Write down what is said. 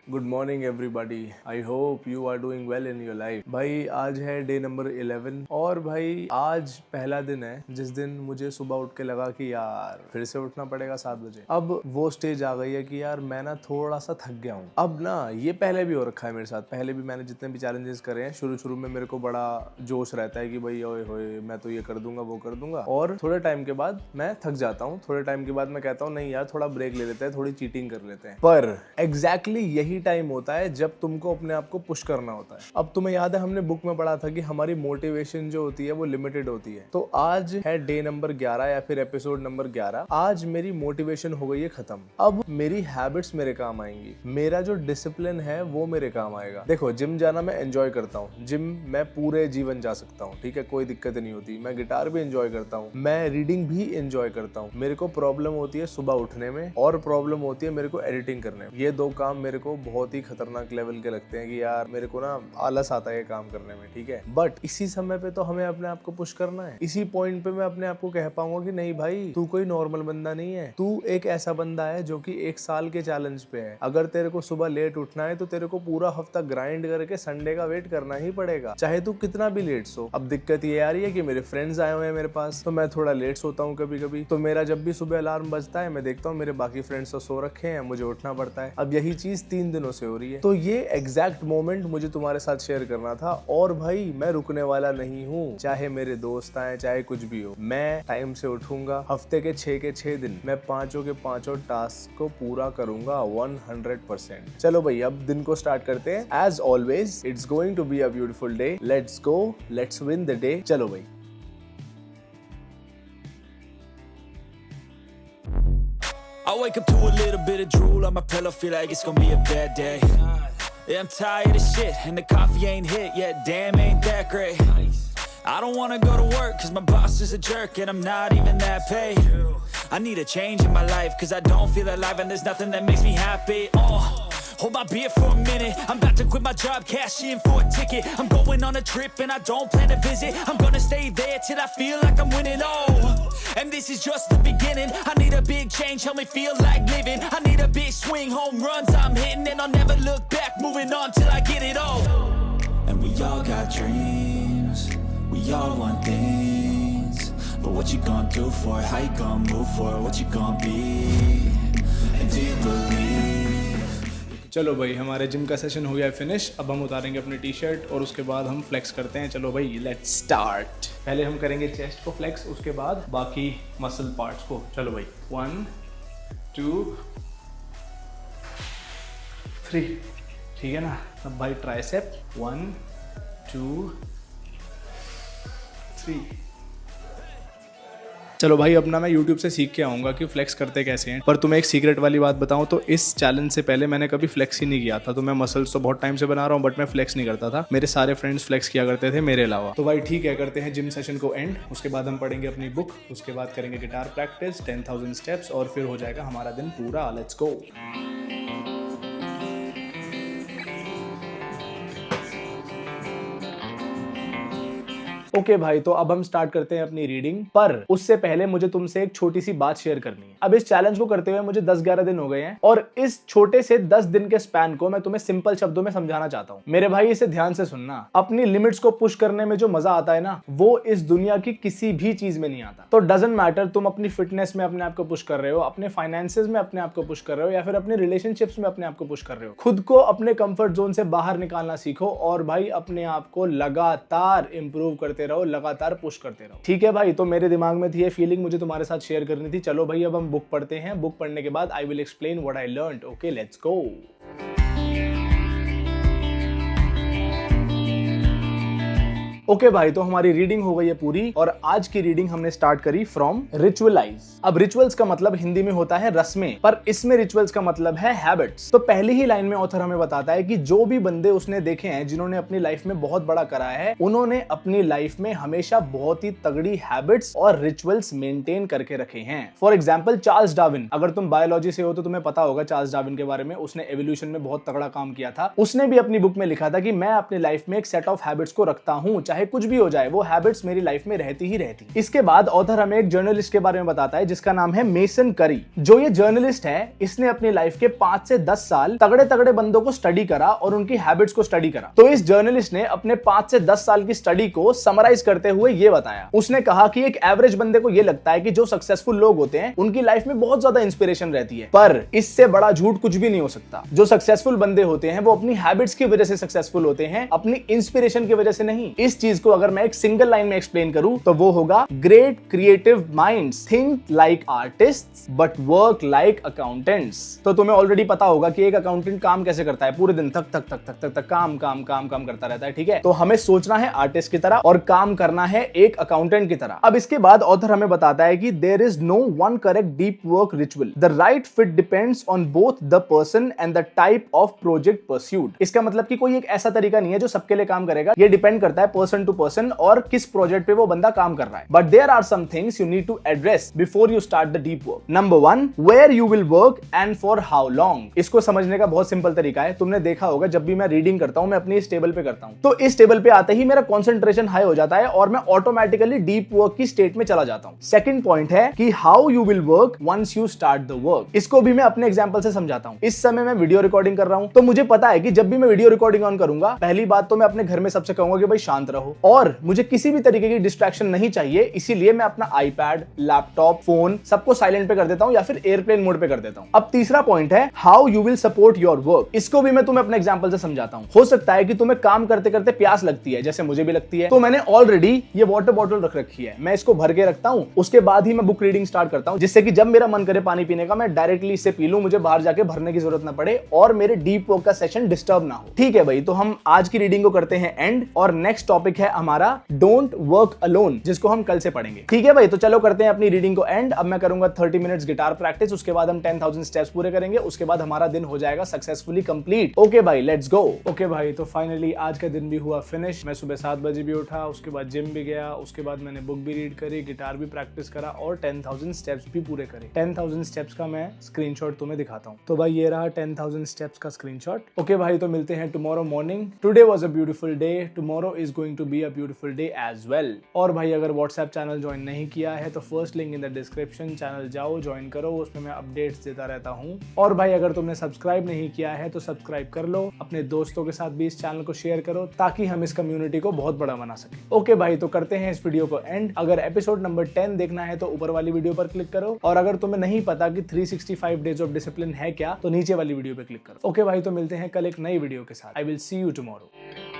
Good morning everybody. I hope you are doing well in your life. भाई आज है day number 11 और भाई आज पहला दिन है जिस दिन मुझे सुबह उठ के लगा कि यार फिर से उठना पड़ेगा 7 बजे। अब वो स्टेज आ गई है कि यार मैं ना थोड़ा सा थक गया हूँ। अब ना ये पहले भी हो रखा है मेरे साथ, पहले भी मैंने जितने भी चैलेंजेस करे हैं शुरू में मेरे को बड़ा जोश रहता है कि भाई ओए होए मैं तो ये कर दूंगा वो कर दूंगा, और थोड़े टाइम के बाद मैं थक जाता हूँ। थोड़े टाइम के बाद मैं कहता हूँ नहीं यार थोड़ा ब्रेक ले लेते हैं, थोड़ी चीटिंग कर लेते हैं। पर एग्जैक्टली यही टाइम होता है जब तुमको अपने आप को पुश करना होता है। अब तुम्हें याद है हमने बुक में पढ़ा था कि हमारी मोटिवेशन जो होती है वो लिमिटेड होती है। तो आज है डे नंबर 11 या फिर एपिसोड नंबर 11। आज मेरी मोटिवेशन हो गई है खत्म। अब मेरी हैबिट्स मेरे काम आएंगी, मेरा जो डिसिप्लिन है वो मेरे काम आएगा। देखो जिम जाना मैं एंजॉय करता हूँ, जिम मैं पूरे जीवन जा सकता हूँ, ठीक है, कोई दिक्कत नहीं होती। मैं गिटार भी एंजॉय करता हूँ, मैं रीडिंग भी एंजॉय करता हूँ। मेरे को प्रॉब्लम होती है सुबह उठने में और प्रॉब्लम होती है मेरे को एडिटिंग करने में। ये दो काम मेरे को बहुत ही खतरनाक लेवल के लगते हैं कि यार मेरे को ना आलस आता है ये काम करने में, ठीक है। बट इसी समय पे तो हमें अपने आप को पुश करना है। इसी पॉइंट पे मैं अपने आप को कह पाऊंगा कि नहीं भाई तू कोई नॉर्मल बंदा नहीं है, तू एक ऐसा बंदा है जो कि 1 साल के चैलेंज पे है। अगर तेरे को सुबह लेट उठना है तो तेरे को पूरा हफ्ता ग्राइंड करके संडे का वेट करना ही पड़ेगा, चाहे तू कितना भी लेट सो। अब दिक्कत ये आ रही है कि मेरे फ्रेंड्स आए हुए हैं मेरे पास, तो मैं थोड़ा लेट सोता हूँ कभी कभी। तो मेरा जब भी सुबह अलार्म बजता है मैं देखता हूँ मेरे बाकी फ्रेंड्स तो सो रखे हैं, मुझे उठना पड़ता है। अब यही चीज 3 दिनों से हो रही है। तो ये एग्जैक्ट मोमेंट मुझे तुम्हारे साथ शेयर करना था। और भाई मैं रुकने वाला नहीं हूँ, चाहे मेरे दोस्त आए चाहे कुछ भी हो, मैं टाइम से उठूंगा। हफ्ते के 6 दिन मैं 5 के 5 टास्क को पूरा करूंगा 100%। चलो भाई अब दिन को स्टार्ट करते हैं। As always it's going to be a beautiful day. Let's go, let's win the day. चलो भाई। I wake up to a little bit of drool on my pillow, feel like it's gonna be a bad day. Yeah, I'm tired of shit and the coffee ain't hit yet, damn ain't that great. I don't wanna go to work cause my boss is a jerk and I'm not even that paid. I need a change in my life cause I don't feel alive and there's nothing that makes me happy. Hold my beer for a minute, I'm about to quit my job, cash in for a ticket. I'm going on a trip and I don't plan to visit. I'm gonna stay there till I feel like I'm winning, and this is just the beginning. I need a big change, help me feel like living. I need a big swing, home runs I'm hitting, and I'll never look back, moving on till I get it all. And we all got dreams, we all want things, but what you gonna do for it, how you gonna move for it, what you gonna be, and do you believe? चलो भाई हमारे gym का session हो गया है finish. अब हम उतारेंगे अपनी टी शर्ट और उसके बाद हम फ्लेक्स करते हैं। चलो भाई लेट्स स्टार्ट। पहले हम करेंगे चेस्ट को फ्लेक्स, उसके बाद बाकी मसल पार्ट्स को। चलो भाई 1 2 3, ठीक है ना। अब भाई ट्राइसेप 1 2 3। चलो भाई अपना मैं YouTube से सीख के आऊँगा कि फ्लेक्स करते कैसे हैं। पर तुम्हें एक सीक्रेट वाली बात बताऊँ तो इस चैलेंज से पहले मैंने कभी फ्लेक्स ही नहीं किया था। तो मैं मसल्स तो बहुत टाइम से बना रहा हूँ बट मैं फ्लेक्स नहीं करता था। मेरे सारे फ्रेंड्स फ्लेक्स किया करते थे मेरे अलावा। तो भाई ठीक है, करते हैं जिम सेशन को एंड। उसके बाद हम पढ़ेंगे अपनी बुक, उसके बाद करेंगे गिटार प्रैक्टिस 10,000 स्टेप्स और फिर हो जाएगा हमारा दिन पूरा। Let's go. ओके भाई तो अब हम स्टार्ट करते हैं अपनी रीडिंग, पर उससे पहले मुझे तुमसे एक छोटी सी बात शेयर करनी है। अब इस चैलेंज को करते हुए मुझे 10-11 दिन हो गए हैं और इस छोटे से 10 दिन के स्पैन को मैं तुम्हें सिंपल शब्दों में समझाना चाहता हूँ। मेरे भाई इसे ध्यान से सुनना। अपनी लिमिट्स को पुश करने में जो मजा आता है ना, वो इस दुनिया की किसी भी चीज में नहीं आता। तो डजंट मैटर तुम अपनी फिटनेस में अपने आप को पुश कर रहे हो, अपने फाइनेंसेस में अपने आप को पुश कर रहे हो, या फिर अपने रिलेशनशिप्स में अपने आप को पुश कर रहे हो। खुद को अपने कंफर्ट जोन से बाहर निकालना सीखो और भाई अपने आप को लगातार इंप्रूव करते रहो, लगातार पुश करते रहो, ठीक है भाई। तो मेरे दिमाग में थी ये फीलिंग, मुझे तुम्हारे साथ शेयर करनी थी। चलो भाई अब हम बुक पढ़ते हैं। बुक पढ़ने के बाद I will explain what I learned. Okay let's go. Okay भाई तो हमारी रीडिंग हो गई है पूरी और आज की रीडिंग हमने स्टार्ट करी फ्रॉम रिचुअलाइज। अब रिचुअल्स का मतलब हिंदी में होता है रस्में, पर इसमें रिचुअल्स का मतलब है हैबिट्स। तो पहली ही लाइन में ऑथर हमें बताता है कि जो भी बंदे उसने देखे हैं जिन्होंने अपनी लाइफ में बहुत बड़ा करा है, उन्होंने अपनी लाइफ में हमेशा बहुत ही तगड़ी हैबिट्स और रिचुअल्स मेंटेन करके रखे हैं। फॉर एग्जाम्पल चार्ल्स डार्विन, अगर तुम बायोलॉजी से हो तो तुम्हें पता होगा चार्ल्स डार्विन के बारे में। उसने एवोल्यूशन में बहुत तगड़ा काम किया था। उसने भी अपनी बुक में लिखा था कि मैं अपनी लाइफ में एक सेट ऑफ हैबिट्स को रखता हूं, चाहे चाहे कुछ भी हो जाए, वो हैबिट्स मेरी लाइफ में रहती ही रहती। इसके बाद ऑथर हमें एक जर्नलिस्ट के बारे में बताता है जिसका नाम है मेसन करी। जो ये जर्नलिस्ट है, इसने अपनी लाइफ के 5 से 10 साल तगड़े तगड़े बंदों को स्टडी करा और उनकी हैबिट्स को स्टडी करा। तो इस जर्नलिस्ट ने अपने 5 से 10 साल की स्टडी को समराइज करते हुए ये बताया। उसने कहा कि एक एवरेज बंदे को ये लगता है कि जो सक्सेसफुल लोग होते हैं उनकी लाइफ में बहुत ज्यादा इंस्पिरेशन रहती है, पर इससे बड़ा झूठ कुछ भी नहीं हो सकता। जो सक्सेसफुल बंदे होते हैं वो अपनी हैबिट्स की वजह से सक्सेसफुल होते हैं, अपनी इंस्पिरेशन की वजह से नहीं। इस चीज को अगर मैं एक सिंगल लाइन में एक्सप्लेन करूं तो वो होगा, great creative minds think like artists but work like accountants. तो तुम्हें ऑलरेडी पता होगा कि एक अकाउंटेंट काम कैसे करता है, पूरे दिन तक काम करता रहता है, ठीक है। तो हमें सोचना है आर्टिस्ट की तरह और काम करना है एक अकाउंटेंट की तरह। अब इसके बाद ऑथर हमें बताता है कि there is no one correct deep work ritual, the right fit depends on both the person and the type of project pursued. इसका मतलब कि कोई एक ऐसा तरीका नहीं है जो सबके लिए काम करेगा, ये डिपेंड करता है पर्सन टू पर्सन और किस प्रोजेक्ट पे वो बंदा काम कर रहा है। But there are some things you need to address before you start the deep work. Number 1, where you will work and for how long. इसको समझने का बहुत सिंपल तरीका है। तुमने देखा होगा जब भी मैं रीडिंग करता हूं, मैं अपनी इस टेबल पे करता हूं, तो इस टेबल पे आते ही मेरा कंसंट्रेशन हाई हो जाता है और मैं ऑटोमेटिकली डीप वर्क की स्टेट में चला जाता हूं। सेकंड पॉइंट है कि how you will work once you start the work. इसको भी मैं अपने एग्जांपल से समझाता हूं। इस समय मैं वीडियो रिकॉर्डिंग कर रहा हूं, तो मुझे पता है कि जब भी मैं वीडियो रिकॉर्डिंग ऑन करूंगा, पहली बात तो मैं अपने घर में सबसे कहूंगा कि भाई शांत रहो और मुझे किसी भी तरीके की डिस्ट्रैक्शन नहीं चाहिए। इसीलिए मैं अपना आईपैड, लैपटॉप, फोन सबको साइलेंट पे कर देता हूं या फिर एयरप्लेन मोड पे कर देता हूं। अब तीसरा पॉइंट है how you will support your work. इसको भी मैं तुम्हें अपने एग्जांपल से समझाता हूं। हो सकता है कि तुम्हें काम करते करते प्यास लगती है, जैसे मुझे भी लगती है, तो मैंने ऑलरेडी ये वाटर बॉटल रख रखी है, मैं इसको भर के रखता हूं, उसके बाद ही मैं बुक रीडिंग स्टार्ट करता हूं, जिससे कि जब मेरा मन करे पानी पीने का, मैं डायरेक्टली इससे पी लूं, मुझे बाहर जाके भरने की जरूरत ना पड़े और मेरे डीप वर्क का सेशन डिस्टर्ब ना हो। ठीक है भाई, तो हम आज की रीडिंग को करते हैं एंड और नेक्स्ट टॉपिक है हमारा डोंट वर्क अलोन, जिसको हम कल से पढ़ेंगे। ठीक है भाई, तो चलो करते हैं अपनी रीडिंग को एंड। अब मैं करूंगा 30 मिनट्स गिटार प्रैक्टिस, उसके बाद हम 10,000 स्टेप्स पूरे करेंगे, उसके बाद हमारा दिन हो जाएगा सक्सेसफुली कंप्लीट। ओके भाई, लेट्स गो। ओके भाई, तो फाइनली आज का दिन भी हुआ फिनिश। मैं सुबह 7 बजे भी उठा, उसके बाद जिम भी गया, उसके बाद मैंने बुक भी रीड करी, गिटार भी प्रैक्टिस करा और 10,000 स्टेप्स भी पूरे करे। 10,000 स्टेप्स का मैं स्क्रीनशॉट तुम्हें दिखाता हूँ। तो भाई ये रहा 10,000 स्टेप्स का स्क्रीनशॉट। ओके भाई, तो मिलते हैं tomorrow morning. Today was a beautiful day, tomorrow is going to be a beautiful day as well. और भाई अगर व्हाट्सएप चैनल ज्वाइन नहीं किया है तो first link in the description, channel जाओ ज्वाइन करो, उसमें मैं अपडेट्स देता रहता हूँ। और भाई अगर तुमने सब्सक्राइब नहीं किया है तो सब्सक्राइब कर लो, अपने दोस्तों के साथ भी इस चैनल को शेयर करो ताकि हम इस कम्युनिटी को बहुत बड़ा बना सके। ओके भाई, तो करते हैं इस वीडियो को एंड। अगर एपिसोड नंबर 10 देखना है तो ऊपर वाली वीडियो पर क्लिक करो, और अगर तुम्हें नहीं पता कि 365 डेज ऑफ डिसिप्लिन है क्या तो नीचे वाली वीडियो पे क्लिक करो। ओके भाई, तो मिलते हैं कल एक नई वीडियो के साथ। I will see you tomorrow.